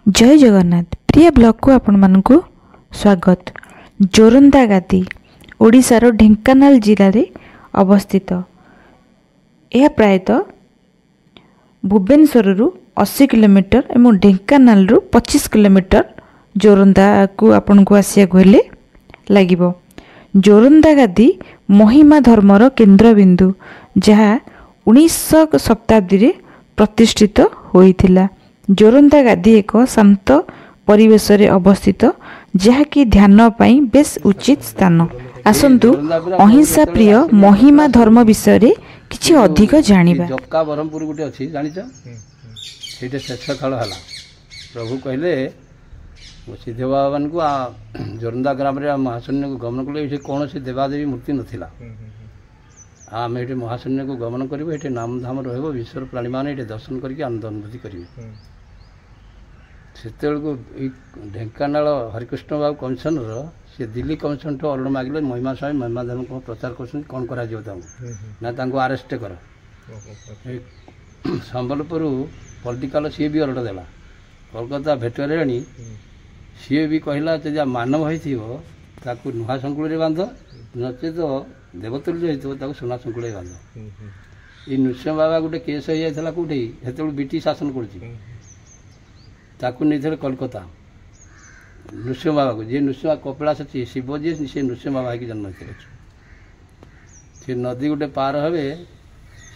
जय जगन्नाथ प्रिय ब्लॉग को आपण मानकु स्वागत। जोरंदा गादी ओडिशार ढेंकानाल जिले में अवस्थित। यह प्रायतः भुवनेश्वर 80 किलोमीटर और ढेंकानाल 25 किलोमीटर जोरंदा को आपण को आसिया हेले लगिबो। जोरंदा गादी महिमा धर्मर केन्द्रबिंदु जहाँ 19 शताब्दी रे प्रतिष्ठित होइथिला। जोरंदा गादी एक शांत परिवेश रे अवस्थित जहाँकि ध्यान पाई बेस उचित स्थान। आसंतु अहिंसा प्रिय महिमा धर्म विषय रे किछि अधिक जानिबा। जक्का ब्रह्मपुर गुटे अछि जानिछ सेटे शेष काल हला प्रभु कहले सिद्ध बाबा को जोरंदा ग्राम रे महाशून्य को गमन कले कौन से देवादेवी मूर्ति नथिला। आम ये महाशून्य को गमन करेंगे ये नामधाम रही विश्वर प्राणी मैंने ये दर्शन करके आनंद अनुभूति करेंगे। से ढेंकानाल हरिकृष्ण बाबू कमिशनर सी दिल्ली कमिशन ठूँ अरुण मागिले महिमा स्वामी महिमा धर्म को प्रचार कर कौन कर आरेस्ट कर। संबलपुर पॉलिटिकल सी भी अरुण देला कोलकाता भेटरेणी सी भी कहला जब मानव होता नुहा संकुल बांध नचे तो देवतुल्य होता सोना संकुल बांध। ये नृसिंह बाबा गोटे केस हो जाता कौटी से ब्रिटिश शासन कर कोलकाता नृसिंह बाबा को जी नृसिंह कपिलास अच्छी शिव जी से नृसिंह बाबा की जन्म से नदी गोटे पार हे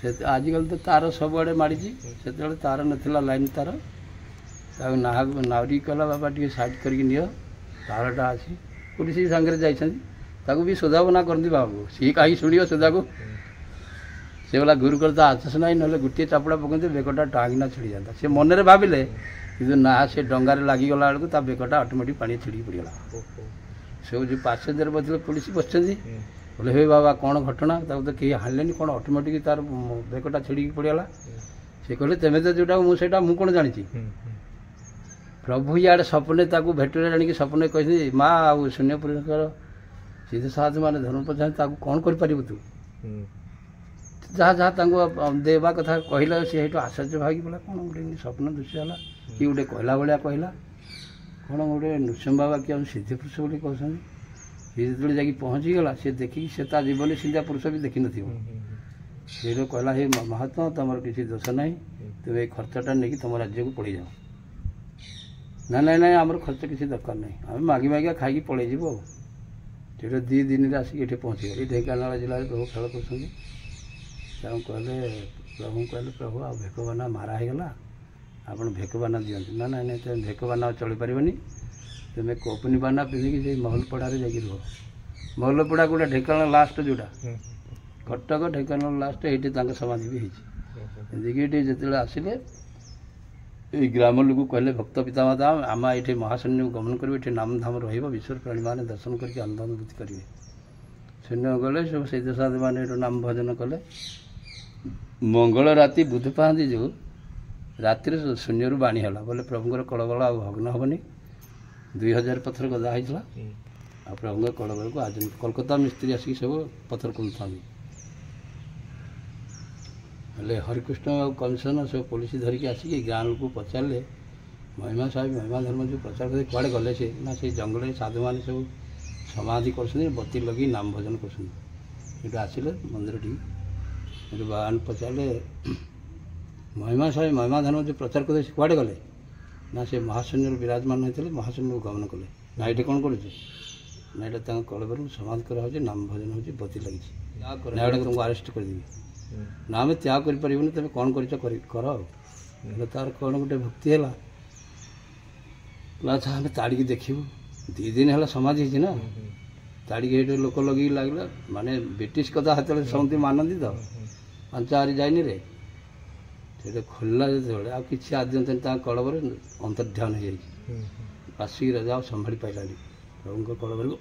से आजिकल तो तार सबुआड़े माड़ी से तार नाला लाइन तार नावरी कला बाबा टे साइड करके नियो तारटा अच्छी पुलिस सांगे जाती भी सोधाबना करती बाबू सी कहीं शुणियो सोधा को से बोला गुरु करता आचस ना ना गोटे चापड़ा पकड़ते बेकटा टांगिना छिड़ी जाता से मन में भाविले कि ना से डंगार लगिगला बेलू बेकटा अटोमेटिक पानी छिड़ी पड़गला। से जो पासेंजर बदले पुलिस बस बोले हे बाबा कौन घटना तो कहीं हारे कौन अटोमेटिक तार बेकटा छिड़ी पड़गला। से कहले तेमे तो जोटा मुझे कौन जानी प्रभु इे सपने भेटरे जाणी सपने कही माँ आ शून्यपुर सीधे साथ माने धर्म प्रचार कौन कर तू जहाँ जहाँ देवा कथा कहला सी आश्चर्य भागी बोला कौन गोटे स्वप्न दृश्य है कि गोटे कहला भाया कहला कौन गोटे नृसिंह बाबा कि हम सिद्ध पुरुष बोली कहते सी जो जा पहुँचीगला सी देखिक से जीवन सीधा पुरुष भी देखी नी कहला हे महात्मा तुम किसी दोष ना तुम ये खर्चटा नहीं तुम राज्य को पड़े जाओ ना ना ना आम खर्च किसी दरकार नहीं आम मागी मागिया खाई पलि जीव से 2 दिन आसिक ये पहुँचीगल ढेंकानाल जिले में प्रभु खेल कर कहले प्रभु कहले प्रभु आ भेकबाना मारा होगा आप भेकबाना दिखाँ ना ना ना तुम भेकबाना चली पारनि तुम्हें कोपनी बाना पिंधिकी महलपड़े जा महलपड़ा गोटे ढेंकानाल लास्ट जोटा कटक ढेंकानाल लास्ट ये समाधि भी होती जो आसिले ये ग्राम लोग कहले भक्त पिता माता आम ये महाशून्य को गमन करेंगे ये नामधाम रश्वर प्राणी मैंने दर्शन करके आनंद अनुभूति करेंगे। शून्य गले सब सिद्ध साधु मैंने नाम भजन कले मंगल राति बुध पाती जो रातिर शून्य बाणी है बोले प्रभुंर कड़बड़ आ भग्न हेनी 2000 पत्थर गदा होता आ प्रभुंर कड़बड़ को आज कोलकाता मिस्त्री आसिक सब पत्थर खोलता हेले हरिकृष्ण कमिशनर सब पुलिस धरिकी आसिक गाँव लोग पचारे महिमा साहेब महिमा धर्म जो प्रचार करते कड़े गले से ना से जंगल साधु मैंने सब समाधि कर बत्ती लगी नाम भजन कर आसिले मंदिर टी बाबा पचारे महिमा साहेब महिमा धर्म जो प्रचार करते कड़े गले ना से महाशून्य विराजमान होते महाशून्य को गमन कले ना ये कौन कर ना ये कलबर समाधि कर नाम भजन हो बत्ती लगी ना तुमको आरेस्ट करदेवी ना आम त्याग कर तुम कौन कर तार कौन गोटे भक्ति है अच्छा आम ताड़ी देखू 2 दिन है समाधि है ना ताड़ी लोक लगे लगला माने ब्रिटिश कथा हाथ समझे मानती तो 5 जाइन रे खोलला जो आ कि आद्यंत कड़बर अंतर्ध्यान हो आसिक राजा संभाली पाइलानी प्रभु कड़बर को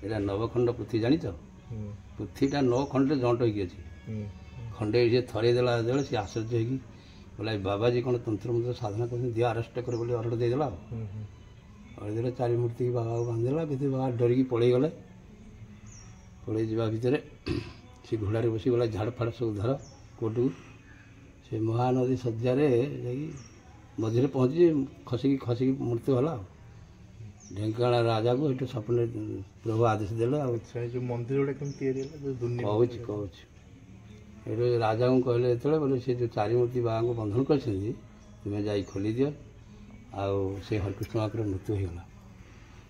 यहाँ नवखंड पृथ्वी जानी पृथ्वीटा 9 खंड जंट होगी खंडे से थरे देला जो सी आश्चर्य होगी बोला बाबाजी कौन तंत्र मंत्र साधना कर दिया आरेस्ट कर बोली अरड़ देदेला अरदेला 4 मूर्ति की बाबा को बांधदेला कि बाबा डरिकी पलि गले पलि जा भितर से घोड़े बस गला झाड़ फाड़ सब धर कोर्ट को से महानदी शଯ୍ୟାରେ ମଝିରେ ପହଞ୍ଚି ଖସିକି ମୃତ୍ୟୁ ହେଲା ଆଉ। ଢେଙ୍କାନାଳ ରାଜାକୁ ଏଠୁ ସ୍ୱପ୍ନରେ ପ୍ରଭୁ ଆଦେଶ ଦେଲେ ଆଉ। ଯେଉଁ ମନ୍ଦିର ଗୁଡ଼ା କେମିତି ତିଆରି ହେଲା କହୁଛି ଏଠୁ ରାଜାଙ୍କୁ କହିଲେ ଯେତେବେଳେ ବୋଲେ ସେ ଯେଉଁ ଚାରିମୂର୍ତ୍ତି ବାବାଙ୍କୁ ବନ୍ଧନ କରିଛନ୍ତି ତୁମେ ଯାଇ ଖୋଲିଦିଅ ଆଉ ସେ ହରିକୃଷ୍ଣ ମାଙ୍କର ମୃତ୍ୟୁ ହୋଇଗଲା।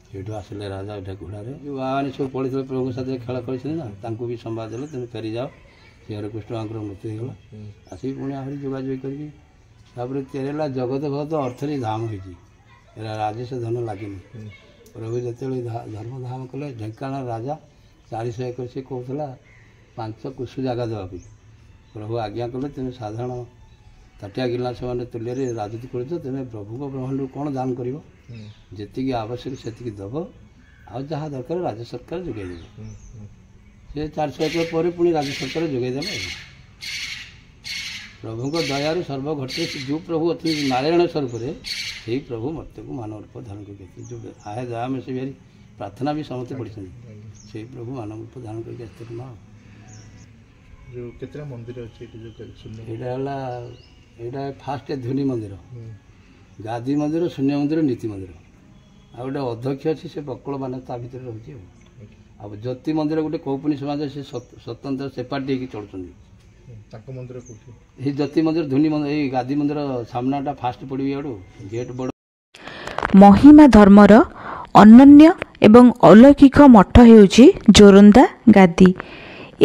ସେଇଠୁ ଆସିଲେ ରାଜା ଏଇଟା ଘୋଡ଼ାରେ ଯେଉଁ ବାବାମାନେ ସବୁ ପଡ଼ିଥିଲେ ପ୍ରଭୁଙ୍କ ସାଥିରେ ଖେଳ କରିଛନ୍ତି ନା ତାଙ୍କୁ ବି ସମ୍ବାଦ ଦେଲେ ତୁମେ ଫେରିଯାଅ ସେ ହରିକୃଷ୍ଣ ମାଙ୍କର ମୃତ୍ୟୁ ହୋଇଗଲା। ଆସିକି ପୁଣି ଆହୁରି ଯୋଗାଯୋଗ କରିକି ତାପରେ ତିଆରି ହେଲା ଜଗତ ଭଗତ ଅର୍ଥରେ ଧାମ ହେଇଛି। ଏରା ରାଜସ୍ୱ ଧନ ଲାଗିନି। ପ୍ରଭୁ ଯେତେବେଳେ ଧର୍ମ ଧାମ କଲେ ଢେଙ୍କାନାଳ ରାଜା 40 ଏକର ସେ କହୁଥିଲା 5 କୁଶୁ ଜାଗା ଦେବା ପାଇଁ। ପ୍ରଭୁ ଆଜ୍ଞା କଲେ ତୁମେ ସାଧାରଣ ତାଟିଆ ଗିଲାସ ମାନେ ତୁଲ୍ୟରେ ରାଜୁତି କରୁଛ, ତୁମେ ପ୍ରଭୁଙ୍କ ବ୍ରହ୍ମାଣ୍ଡକୁ କ'ଣ ଦାନ କରିବ? ଯେତିକି ଆବଶ୍ୟକ ସେତିକି ଦେବ, ଆଉ ଯାହା ଦରକାର ରାଜ୍ୟ ସରକାର ଯୋଗାଇ ଦେବ। ସେ 400 ଏକର ପରେ ପୁଣି ରାଜ୍ୟ ସରକାର ଯୋଗାଇ ଦେବ। ପ୍ରଭୁଙ୍କ ଦୟାରୁ ସର୍ବ ଘଟେ। ଯେଉଁ ପ୍ରଭୁ ଅଛନ୍ତି ନାରାୟଣ ସ୍ୱରୂପରେ ସେଇ ପ୍ରଭୁ ମର୍ତ୍ତ୍ୟକୁ ମାନବ ରୂପ ଧାରଣ କରିକି ଆସିଥିଲେ। ଯେଉଁ ଆହେ ଦୟା ମେ ସେ ଭାରି ପ୍ରାର୍ଥନା ବି ସମସ୍ତେ ପଢ଼ିଛନ୍ତି। ସେଇ ପ୍ରଭୁ ମାନବ ରୂପ ଧାରଣ କରିକି ଆସିଥିଲେ ମା। ଯେଉଁ କେତେଟା ମନ୍ଦିର ଅଛି ଏଠି ଏଇଟା ହେଲା ଏଇଟା ଫାଷ୍ଟ ଧୂନି ମନ୍ଦିର, ଗାଦି ମନ୍ଦିର, ଶୂନ୍ୟ ମନ୍ଦିର, ନୀତି ମନ୍ଦିର। ଆଉ ଗୋଟେ ଅଧ୍ୟକ୍ଷ ଅଛି ସେ ବକଳ ମାନେ ତା ଭିତରେ ରହୁଛି। ଆଉ ଜ୍ୟୋତି ମନ୍ଦିର ଗୋଟେ କୌପୁନୀ ସମାଜ ସେ ସ୍ୱତନ୍ତ୍ର ସେପାରେଟ୍ ହେଇକି ଚଳୁଛନ୍ତି। ତାଙ୍କ ମନ୍ଦିର କୋଉଠି? ଏଇ ଜ୍ୟୋତି ମନ୍ଦିର, ଧୂନି ମନ୍ଦିର, ଏଇ ଗାଦି ମନ୍ଦିର ସାମ୍ନାଟା ଫାଷ୍ଟ ପଡ଼ିବି ଆଡ଼ୁ ଗେଟ୍ ବଡ଼। ମହିମା ଧର୍ମର ଅନନ୍ୟ ଏବଂ ଅଲୌକିକ ମଠ ହେଉଛି ଜୋରନ୍ଦା ଗାଦି।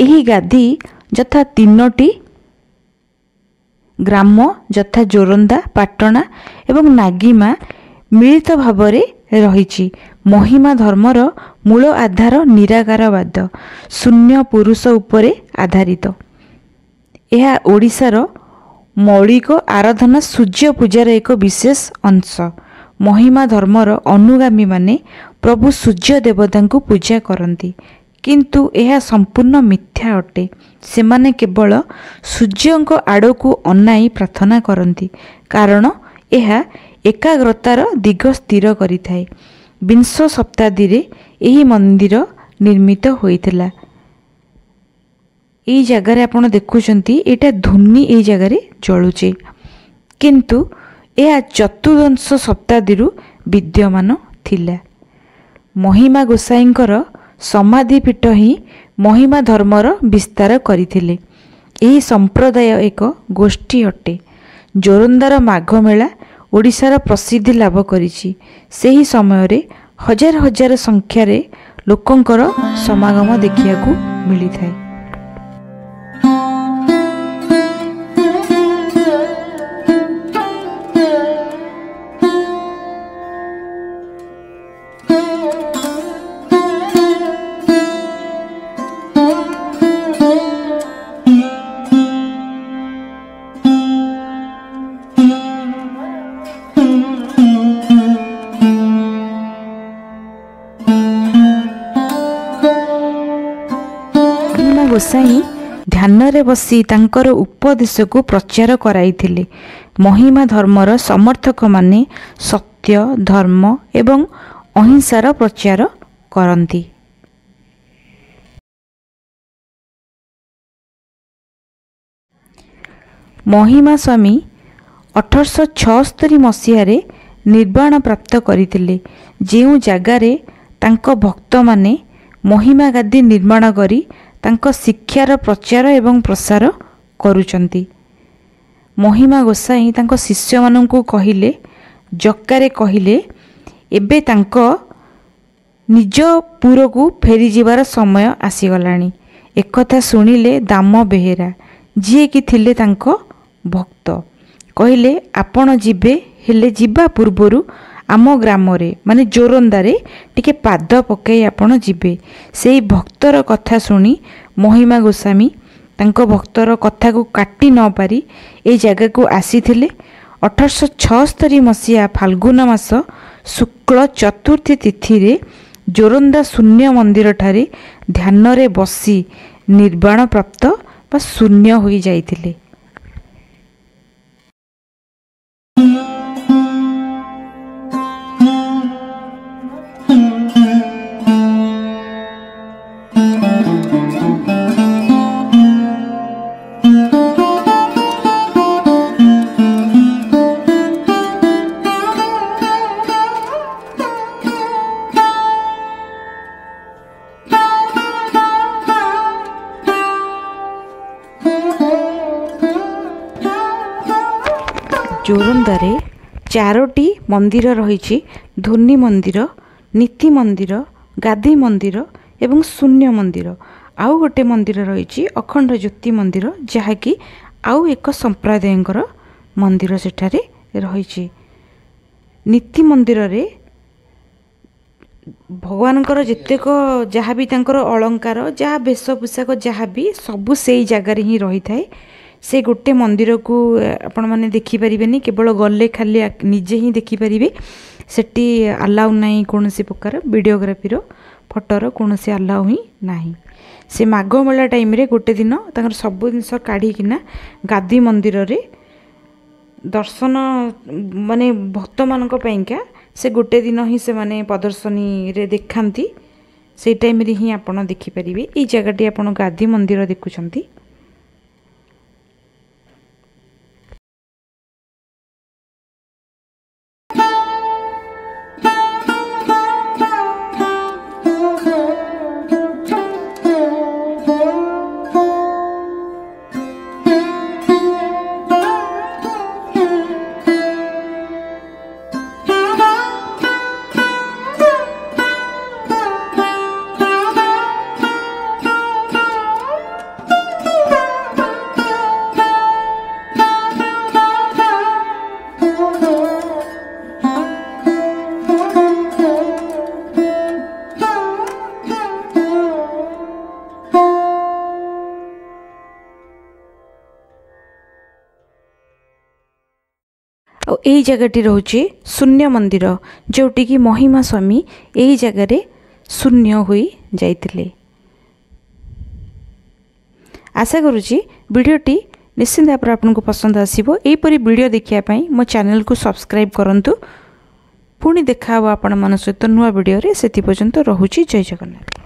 ଏହି ଗାଦି ଯଥା 3ଟି ଗ୍ରାମ ଯଥା ଜୋରନ୍ଦା, ପାଟଣା ଏବଂ ନାଗିମା ମିଳିତ ଭାବରେ ରହିଛି। ମହିମା ଧର୍ମର ମୂଳ ଆଧାର ନିରାକାରବାଦ, ଶୂନ୍ୟ ପୁରୁଷ ଉପରେ ଆଧାରିତ। ଏହା ଓଡ଼ିଶାର ମୌଳିକ ଆରାଧନା ସୂର୍ଯ୍ୟ ପୂଜାର ଏକ ବିଶେଷ ଅଂଶ। ମହିମା ଧର୍ମର ଅନୁଗାମୀମାନେ ପ୍ରଭୁ ସୂର୍ଯ୍ୟ ଦେବତାଙ୍କୁ ପୂଜା କରନ୍ତି, କିନ୍ତୁ ଏହା ସମ୍ପୂର୍ଣ୍ଣ ମିଥ୍ୟା ଅଟେ। ସେମାନେ କେବଳ ସୂର୍ଯ୍ୟଙ୍କ ଆଡ଼କୁ ଅନାଇ ପ୍ରାର୍ଥନା କରନ୍ତି, କାରଣ ଏହା ଏକାଗ୍ରତାର ଦିଗ ସ୍ଥିର କରିଥାଏ। 20 ଶତାବ୍ଦୀରେ ଏହି ମନ୍ଦିର ନିର୍ମିତ ହୋଇଥିଲା। ଏଇ ଜାଗାରେ ଆପଣ ଦେଖୁଛନ୍ତି ଏଇଟା ଧୂନି ଏଇ ଜାଗାରେ ଜଳୁଛି, କିନ୍ତୁ ଏହା 14ଶ ଶତାବ୍ଦୀରୁ ବିଦ୍ୟମାନ ଥିଲା। ମହିମା ଗୋସାଇଙ୍କର ସମାଧିପୀଠ ହିଁ ମହିମା ଧର୍ମର ବିସ୍ତାର କରିଥିଲେ। ଏହି ସମ୍ପ୍ରଦାୟ ଏକ ଗୋଷ୍ଠୀ ଅଟେ। ଜୋରନ୍ଦାର ମାଘ ମେଳା ଓଡ଼ିଶାର ପ୍ରସିଦ୍ଧି ଲାଭ କରିଛି। ସେହି ସମୟରେ ହଜାର ହଜାର ସଂଖ୍ୟାରେ ଲୋକଙ୍କର ସମାଗମ ଦେଖିବାକୁ ମିଳିଥାଏ। ଗୋସାଇଁ ଧ୍ୟାନରେ ବସି ତାଙ୍କର ଉପଦେଶକୁ ପ୍ରଚାର କରାଇଥିଲେ। ମହିମା ଧର୍ମର ସମର୍ଥକମାନେ ସତ୍ୟ, ଧର୍ମ ଏବଂ ଅହିଂସାର ପ୍ରଚାର କରନ୍ତି। ମହିମା ସ୍ୱାମୀ 1876 ମସିହାରେ ନିର୍ବାଣ ପ୍ରାପ୍ତ କରିଥିଲେ, ଯେଉଁ ଜାଗାରେ ତାଙ୍କ ଭକ୍ତମାନେ ମହିମା ଗାଦି ନିର୍ମାଣ କରି ତାଙ୍କ ଶିକ୍ଷାର ପ୍ରଚାର ଏବଂ ପ୍ରସାର କରୁଛନ୍ତି। ମହିମା ଗୋସାଇଁ ତାଙ୍କ ଶିଷ୍ୟମାନଙ୍କୁ କହିଲେ, ଜକାରେ କହିଲେ, ଏବେ ତାଙ୍କ ନିଜ ପୁରକୁ ଫେରିଯିବାର ସମୟ ଆସିଗଲାଣି। ଏକଥା ଶୁଣିଲେ ଦାମ ବେହେରା, ଯିଏକି ଥିଲେ ତାଙ୍କ ଭକ୍ତ, କହିଲେ, ଆପଣ ଯିବେ, ହେଲେ ଯିବା ପୂର୍ବରୁ ଆମ ଗ୍ରାମରେ ମାନେ ଜୋରନ୍ଦାରେ ଟିକେ ପାଦ ପକାଇ ଆପଣ ଯିବେ। ସେଇ ଭକ୍ତର କଥା ଶୁଣି ମହିମା ଗୋସ୍ୱାମୀ ତାଙ୍କ ଭକ୍ତର କଥାକୁ କାଟି ନ ପାରି এই ଜାଗାକୁ ଆସିଥିଲେ। 1876 ମସିହା ଫାଲ୍ଗୁନ ମାସ ଶୁକ୍ଳ ଚତୁର୍ଥୀ ତିଥିରେ ଜୋରନ୍ଦା ଶୂନ୍ୟ ମନ୍ଦିରଠାରେ ଧ୍ୟାନରେ ବସି ନିର୍ବାଣ ପ୍ରାପ୍ତ ବା ଶୂନ୍ୟ ହୋଇଯାଇଥିଲେ। जोरंदारे 4टी मंदिर रही धोनी मंदिर, नीति मंदिर, गादी मंदिर एवं शून्य मंदिर। आउ गोटे मंदिर रही अखंड ज्योति मंदिर, जहाँकि आउ एक संप्रदायंकर मंदिर सेठारे रही। नीति मंदिर रे भगवानकर जितेक जहाँ भी तांकर अलंकार, जहाँ वेश पोशाक जहाँ भी सबू से जगार ही रही थाए। से गोटे मंदिर को आपण मैंने देखिपारे, केवल गले खाली निजे ही देखिपारे। सेठी अलाउ नहीं कौन सी प्रकार वीडियोग्राफीर फोटोर कौन सी अलाउ ही नहीं। से माघ मेला टाइम रे गोटे दिन तांकर सब जिनस काढ़ीकिना गादी मंदिर रे दर्शन माने भक्त मानक पाइंका से गोटे दिन ही से माने प्रदर्शनी रे देखांती। से टाइम रे ही आपण देखिपारे। ये जगहटी आपण गादी मंदिर देखुछंती। यही जगहटी रोचे शून्य मंदिर, जोटी की महिमा स्वामी यही जगह शून्य होई जाइतिले। आशा करुच्ची वीडियोटी निश्चिंत भाव आपको पसंद आसीबो। एहीपरि वीडियो देखिया पई मो चैनल को सब्सक्राइब करंतु। पुणी देखा आपण मन सहित नुआ वीडियो रे। सेति पर्यंत रहुची। जय जगन्नाथ।